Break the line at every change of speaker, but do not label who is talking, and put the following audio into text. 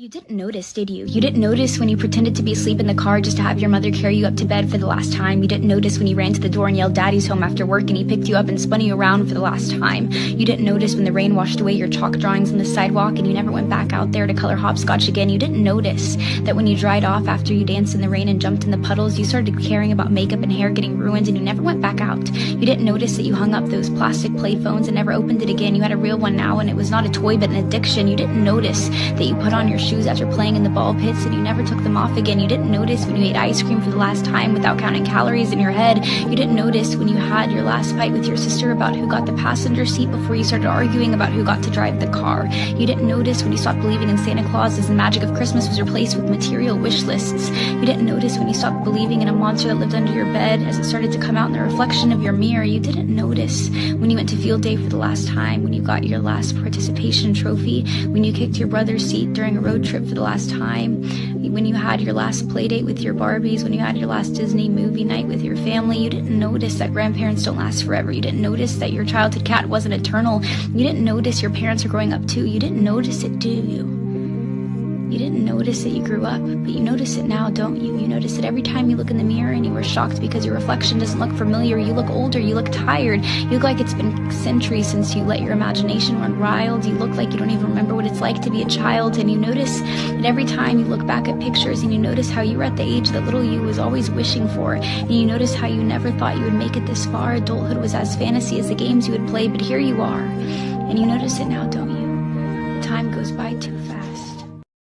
You didn't notice, did you? You didn't notice when you pretended to be asleep in the car just to have your mother carry you up to bed for the last time. You didn't notice when you ran to the door and yelled "Daddy's home" after work and he picked you up and spun you around for the last time. You didn't notice when the rain washed away your chalk drawings on the sidewalk and you never went back out there to color hopscotch again. You didn't notice that when you dried off after you danced in the rain and jumped in the puddles, you started caring about makeup and hair getting ruined and you never went back out. You didn't notice that you hung up those plastic play phones and never opened it again. You had a real one now and it was not a toy but an addiction. You didn't notice that you put on your shoes after playing in the ball pits and you never took them off again. You didn't notice when you ate ice cream for the last time without counting calories in your head. You didn't notice when you had your last fight with your sister about who got the passenger seat before you started arguing about who got to drive the car. You didn't notice when you stopped believing in Santa Claus as the magic of Christmas was replaced with material wish lists. You didn't notice when you stopped believing in a monster that lived under your bed as it started to come out in the reflection of your mirror. You didn't notice when you went to field day for the last time, when you got your last participation trophy, when you kicked your brother's seat during a road trip for the last time, when you had your last play date with your Barbies, when you had your last Disney movie night with your family. You didn't notice that grandparents don't last forever. You didn't notice that your childhood cat wasn't eternal. You didn't notice your parents are growing up too. You didn't notice it, do you? You didn't notice that you grew up, but you notice it now, don't you? You notice it every time you look in the mirror and you were shocked because your reflection doesn't look familiar. You look older, you look tired, you look like it's been centuries since you let your imagination run wild. You look like you don't even remember what it's like to be a child, and you notice that every time you look back at pictures and you notice how you were at the age that little you was always wishing for, and you notice how you never thought you would make it this far. Adulthood was as fantasy as the games you would play, but here you are, and you notice it now, don't you? The time goes by too fast.